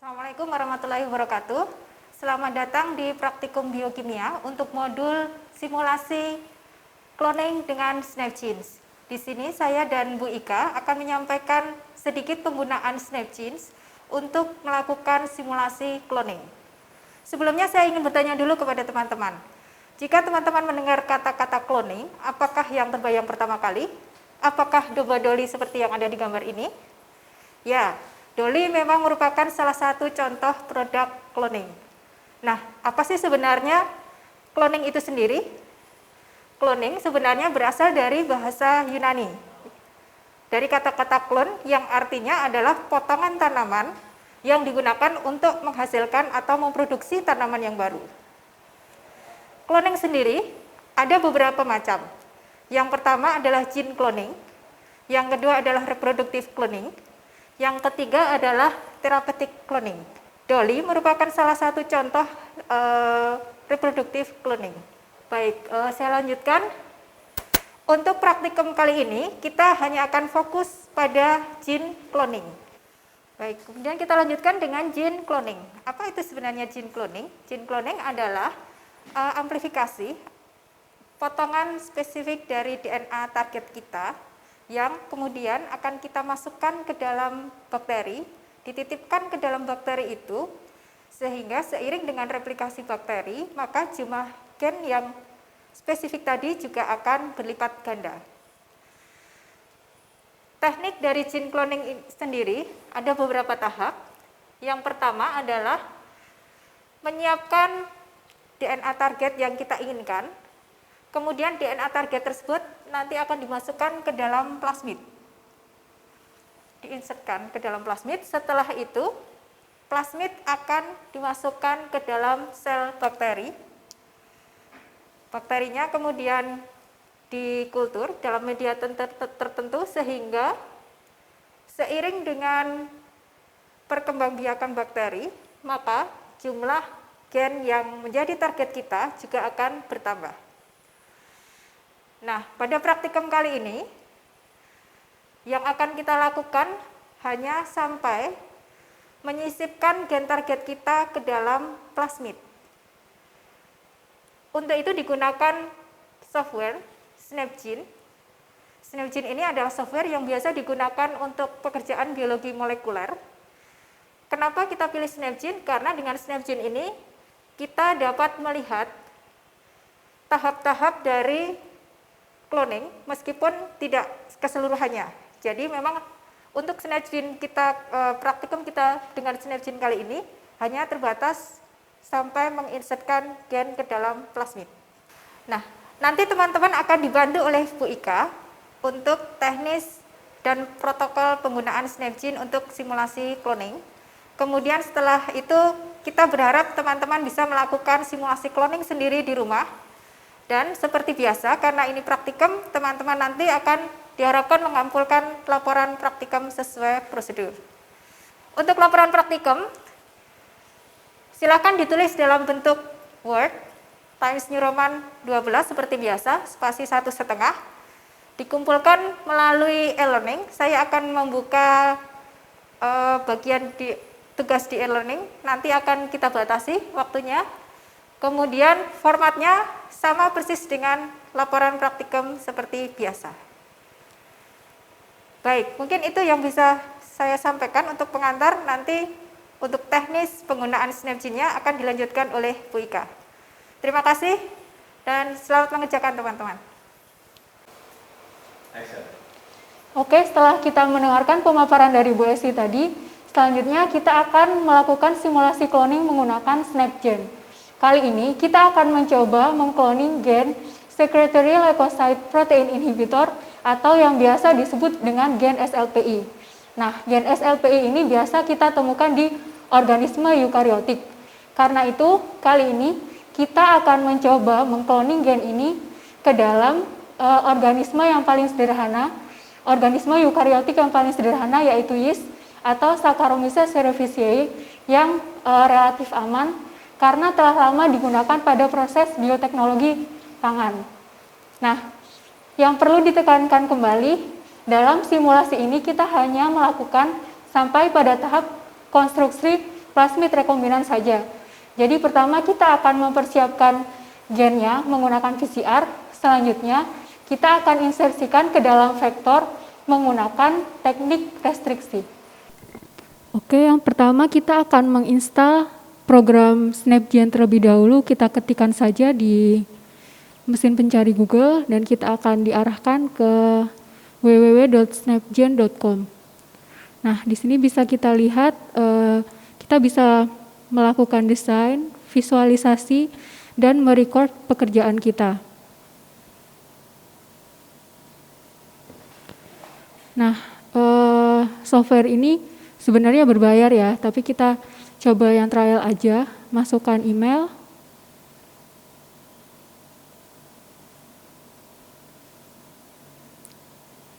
Assalamualaikum warahmatullahi wabarakatuh. Selamat datang di praktikum biokimia untuk modul simulasi cloning dengan SnapGenes. Di sini saya dan Bu Ika akan menyampaikan sedikit penggunaan SnapGenes untuk melakukan simulasi cloning. Sebelumnya saya ingin bertanya dulu kepada teman-teman. Jika teman-teman mendengar kata-kata cloning, apakah yang terbayang pertama kali? Apakah domba Dolly seperti yang ada di gambar ini? Ya, Dolly memang merupakan salah satu contoh produk cloning. Nah, apa sih sebenarnya cloning itu sendiri? Cloning sebenarnya berasal dari bahasa Yunani. Dari kata-kata clone yang artinya adalah potongan tanaman yang digunakan untuk menghasilkan atau memproduksi tanaman yang baru. Cloning sendiri ada beberapa macam. Yang pertama adalah gene cloning, yang kedua adalah reproductive cloning, yang ketiga adalah therapeutic cloning. Dolly merupakan salah satu contoh reproductive cloning. Baik, saya lanjutkan. Untuk praktikum kali ini, kita hanya akan fokus pada gene cloning. Baik, kemudian kita lanjutkan dengan gene cloning. Apa itu sebenarnya gene cloning? Gene cloning adalah amplifikasi potongan spesifik dari DNA target kita yang kemudian akan kita masukkan ke dalam bakteri, dititipkan ke dalam bakteri itu, sehingga seiring dengan replikasi bakteri, maka jumlah gen yang spesifik tadi juga akan berlipat ganda. Teknik dari gene cloning sendiri ada beberapa tahap. Yang pertama adalah menyiapkan DNA target yang kita inginkan. Kemudian DNA target tersebut nanti akan dimasukkan ke dalam plasmid. Diinsertkan ke dalam plasmid. Setelah itu, plasmid akan dimasukkan ke dalam sel bakteri. Bakterinya kemudian dikultur dalam media tertentu sehingga seiring dengan perkembangbiakan bakteri, maka jumlah gen yang menjadi target kita juga akan bertambah. Nah, pada praktikum kali ini, yang akan kita lakukan hanya sampai menyisipkan gen target kita ke dalam plasmid. Untuk itu digunakan software SnapGene. SnapGene ini adalah software yang biasa digunakan untuk pekerjaan biologi molekuler. Kenapa kita pilih SnapGene? Karena dengan SnapGene ini, kita dapat melihat tahap-tahap dari cloning meskipun tidak keseluruhannya. Jadi memang untuk SnapGene kita praktikum kita dengan SnapGene kali ini hanya terbatas sampai menginsertkan gen ke dalam plasmid. Nah, nanti teman-teman akan dibantu oleh Bu Ika untuk teknis dan protokol penggunaan SnapGene untuk simulasi cloning. Kemudian setelah itu kita berharap teman-teman bisa melakukan simulasi cloning sendiri di rumah. Dan seperti biasa, karena ini praktikum, teman-teman nanti akan diharapkan mengumpulkan laporan praktikum sesuai prosedur. Untuk laporan praktikum, silakan ditulis dalam bentuk Word, Times New Roman 12 seperti biasa, spasi 1,5. Dikumpulkan melalui e-learning. Saya akan membuka bagian tugas di e-learning, nanti akan kita batasi waktunya. Kemudian formatnya sama persis dengan laporan praktikum seperti biasa. Baik, mungkin itu yang bisa saya sampaikan untuk pengantar. Nanti untuk teknis penggunaan SnapGene-nya akan dilanjutkan oleh Bu Ika. Terima kasih dan selamat mengerjakan teman-teman. Oke, setelah kita mendengarkan pemaparan dari Bu Esi tadi, selanjutnya kita akan melakukan simulasi cloning menggunakan SnapGene. Kali ini kita akan mencoba mengkloning gen Secretory Leukocyte Protein Inhibitor atau yang biasa disebut dengan gen SLPI. Nah, gen SLPI ini biasa kita temukan di organisme eukariotik. Karena itu, kali ini kita akan mencoba mengkloning gen ini ke dalam organisme yang paling sederhana, organisme eukariotik yang paling sederhana yaitu yeast atau Saccharomyces cerevisiae yang relatif aman karena telah lama digunakan pada proses bioteknologi pangan. Nah, yang perlu ditekankan kembali, dalam simulasi ini kita hanya melakukan sampai pada tahap konstruksi plasmid rekombinan saja. Jadi pertama kita akan mempersiapkan gennya menggunakan PCR, selanjutnya kita akan insersikan ke dalam vektor menggunakan teknik restriksi. Oke, yang pertama kita akan menginstal program SnapGen terlebih dahulu. Kita ketikkan saja di mesin pencari Google dan kita akan diarahkan ke www.snapgen.com. Nah, di sini bisa kita lihat kita bisa melakukan desain, visualisasi, dan merecord pekerjaan kita. Nah, software ini sebenarnya berbayar ya, tapi kita coba yang trial aja, masukkan email.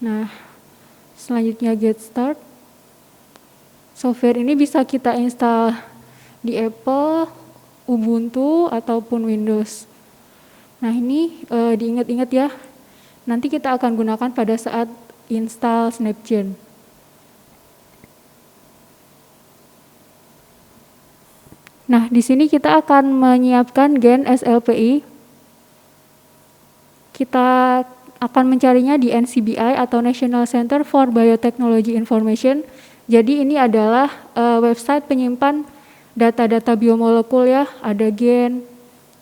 Nah, selanjutnya get start. Software ini bisa kita install di Apple, Ubuntu, ataupun Windows. Nah, ini diingat-ingat ya, nanti kita akan gunakan pada saat install SnapGen. Nah, di sini kita akan menyiapkan gen SLPI. Kita akan mencarinya di NCBI atau National Center for Biotechnology Information. Jadi ini adalah website penyimpan data-data biomolekul ya, ada gen,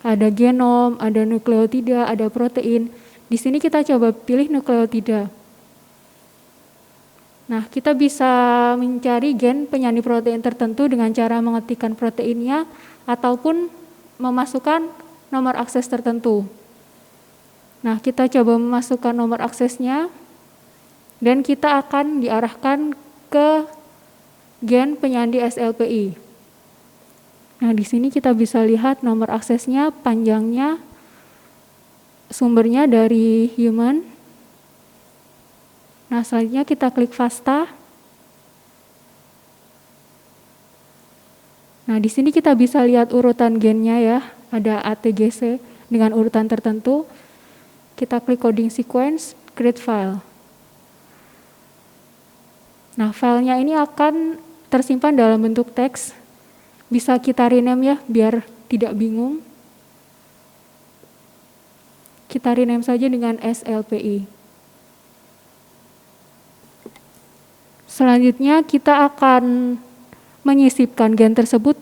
ada genom, ada nukleotida, ada protein. Di sini kita coba pilih nukleotida. Nah, kita bisa mencari gen penyandi protein tertentu dengan cara mengetikkan proteinnya ataupun memasukkan nomor akses tertentu. Nah, kita coba memasukkan nomor aksesnya dan kita akan diarahkan ke gen penyandi SLPI. Nah, di sini kita bisa lihat nomor aksesnya, panjangnya, sumbernya dari human. Nah, selanjutnya kita klik FASTA. Nah, di sini kita bisa lihat urutan gennya ya, ada ATGC dengan urutan tertentu. Kita klik coding sequence, create file. Nah, filenya ini akan tersimpan dalam bentuk teks. Bisa kita rename ya, biar tidak bingung. Kita rename saja dengan SLPI. Selanjutnya kita akan menyisipkan gen tersebut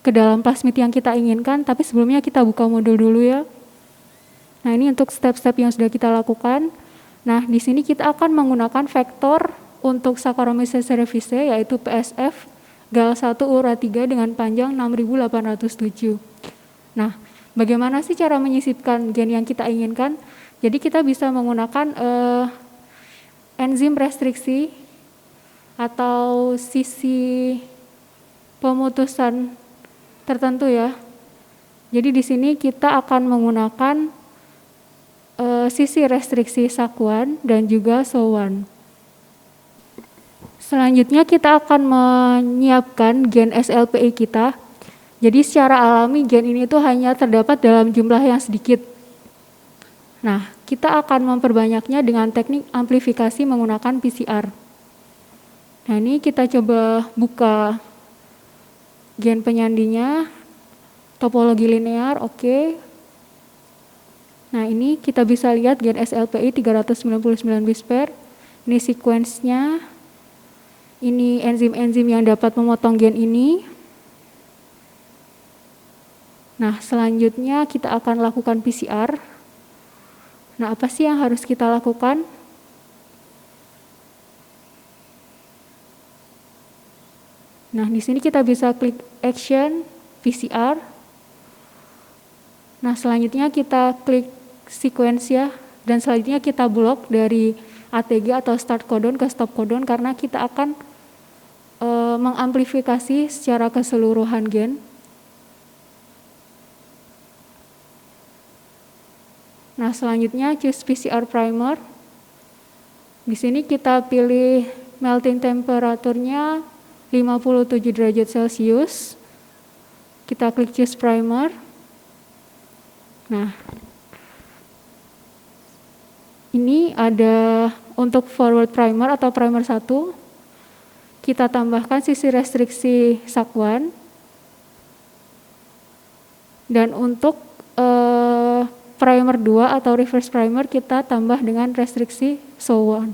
ke dalam plasmid yang kita inginkan, tapi sebelumnya kita buka modul dulu ya. Nah, ini untuk step-step yang sudah kita lakukan. Nah, di sini kita akan menggunakan vektor untuk Saccharomyces cerevisiae yaitu PSF gal1 ura3 dengan panjang 6807. Nah, bagaimana sih cara menyisipkan gen yang kita inginkan? Jadi kita bisa menggunakan enzim restriksi atau sisi pemutusan tertentu ya. Jadi di sini kita akan menggunakan sisi restriksi SAC1 dan juga SO1. Selanjutnya kita akan menyiapkan gen SLPI kita. Jadi secara alami gen ini tuh hanya terdapat dalam jumlah yang sedikit. Nah, kita akan memperbanyaknya dengan teknik amplifikasi menggunakan PCR. Nah, ini kita coba buka gen penyandinya, topologi linear, oke. Nah, ini kita bisa lihat gen SLPI 399 base pair. Ini sequence-nya. Ini enzim-enzim yang dapat memotong gen ini. Nah, selanjutnya kita akan lakukan PCR. Nah, apa sih yang harus kita lakukan? Nah, di sini kita bisa klik action, PCR. Nah, selanjutnya kita klik sequence ya, dan selanjutnya kita blok dari ATG atau start codon ke stop codon karena kita akan mengamplifikasi secara keseluruhan gen. Nah, selanjutnya choose PCR primer. Di sini kita pilih melting temperaturnya 57 derajat Celcius. Kita klik choose primer. Nah, ini ada untuk forward primer atau primer 1. Kita tambahkan sisi restriksi SAC1. Dan untuk primer 2 atau reverse primer kita tambah dengan restriksi SOW1.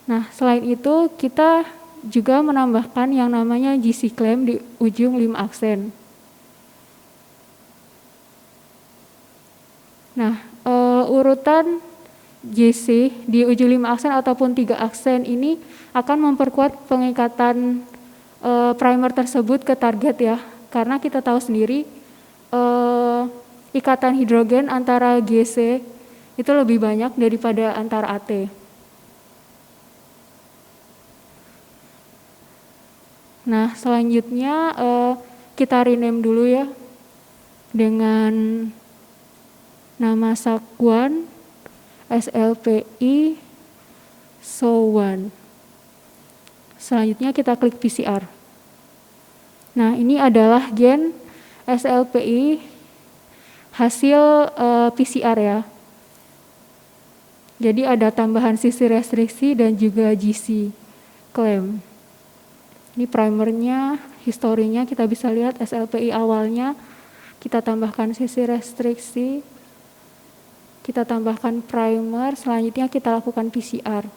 Nah, selain itu kita juga menambahkan yang namanya GC claim di ujung 5 aksen. Nah, urutan GC di ujung 5 aksen ataupun 3 aksen ini akan memperkuat pengikatan primer tersebut ke target ya, karena kita tahu sendiri ikatan hidrogen antara GC itu lebih banyak daripada antara AT. Nah, selanjutnya kita rename dulu ya dengan nama SAK1 SLPI SOW1. Selanjutnya kita klik PCR. Nah, ini adalah gen SLPI hasil PCR ya. Jadi ada tambahan sisi restriksi dan juga GC claim. Ini primernya, historinya kita bisa lihat SLPI awalnya, kita tambahkan sisi restriksi, kita tambahkan primer, selanjutnya kita lakukan PCR.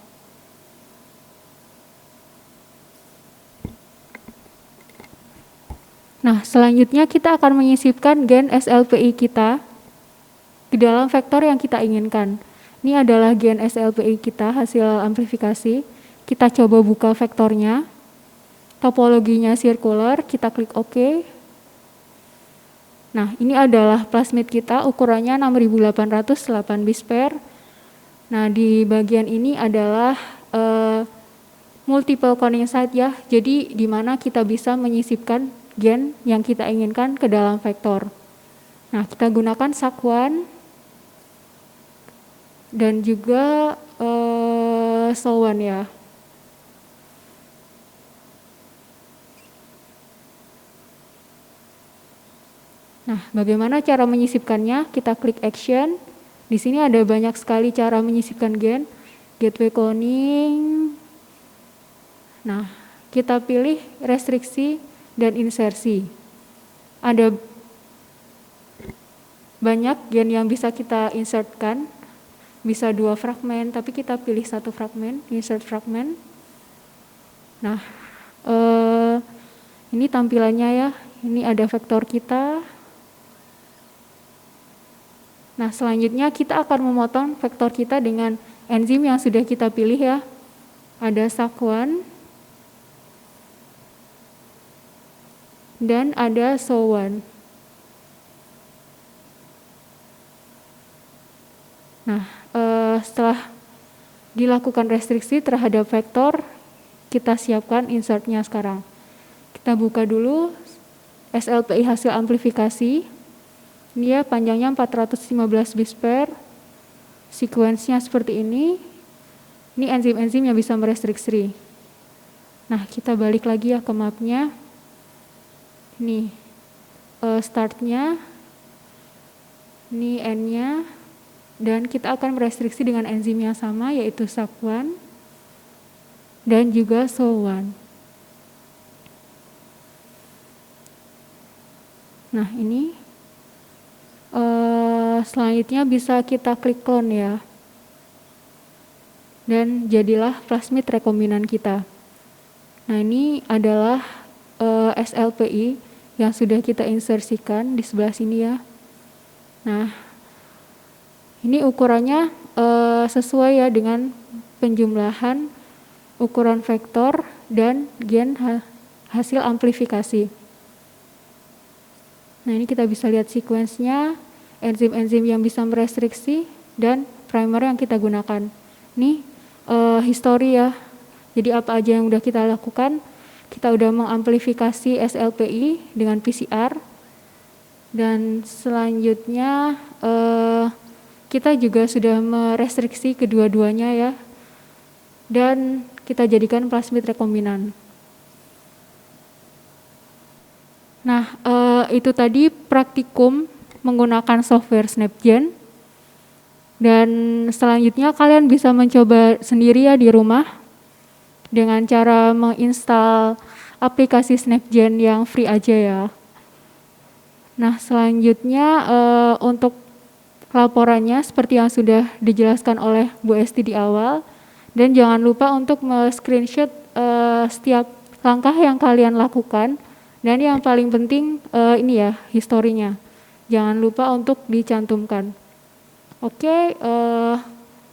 Nah, selanjutnya kita akan menyisipkan gen SLPI kita ke dalam vektor yang kita inginkan. Ini adalah gen SLPI kita hasil amplifikasi. Kita coba buka vektornya. Topologinya circular, kita klik OK. Nah, ini adalah plasmid kita, ukurannya 6808 bis/. Nah, di bagian ini adalah multiple cloning site ya, jadi di mana kita bisa menyisipkan gen yang kita inginkan ke dalam vektor. Nah, kita gunakan SAK1 dan juga SOW1 ya. Nah, bagaimana cara menyisipkannya? Kita klik action. Di sini ada banyak sekali cara menyisipkan gen. Gateway cloning. Nah, kita pilih restriksi dan insersi. Ada banyak gen yang bisa kita insertkan. Bisa 2 fragmen, tapi kita pilih 1 fragmen, insert fragment. Nah, ini tampilannya ya. Ini ada vektor kita. Nah, selanjutnya kita akan memotong vektor kita dengan enzim yang sudah kita pilih ya. Ada SAK1 dan ada SOW1. Nah, setelah dilakukan restriksi terhadap vektor, kita siapkan insertnya sekarang. Kita buka dulu SLPI hasil amplifikasi. Dia panjangnya 415 bis/. Sekuensinya seperti ini. Ini enzim-enzim yang bisa merestriksi. Nah, kita balik lagi ya ke mapnya. Ini startnya, ini end-nya, dan kita akan merestriksi dengan enzim yang sama yaitu SAK1 dan juga SOW1. Nah, ini selanjutnya bisa kita klik clone ya. Dan jadilah plasmid rekombinan kita. Nah, ini adalah SLPI yang sudah kita insersikan di sebelah sini ya. Nah, ini ukurannya sesuai ya dengan penjumlahan ukuran vektor dan gen hasil amplifikasi. Nah, ini kita bisa lihat sekuensnya, enzim-enzim yang bisa merestriksi, dan primer yang kita gunakan. Ini histori ya, jadi apa aja yang udah kita lakukan, kita udah mengamplifikasi SLPI dengan PCR, dan selanjutnya kita juga sudah merestriksi kedua-duanya ya, dan kita jadikan plasmid rekombinan. Nah, itu tadi praktikum menggunakan software SnapGen. Dan selanjutnya kalian bisa mencoba sendiri ya di rumah dengan cara menginstal aplikasi SnapGen yang free aja ya. Nah, selanjutnya untuk laporannya seperti yang sudah dijelaskan oleh Bu Esti di awal, dan jangan lupa untuk screenshot setiap langkah yang kalian lakukan, dan yang paling penting ini ya, historinya. Jangan lupa untuk dicantumkan. Oke,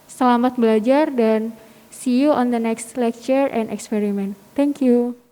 selamat belajar dan see you on the next lecture and experiment. Thank you.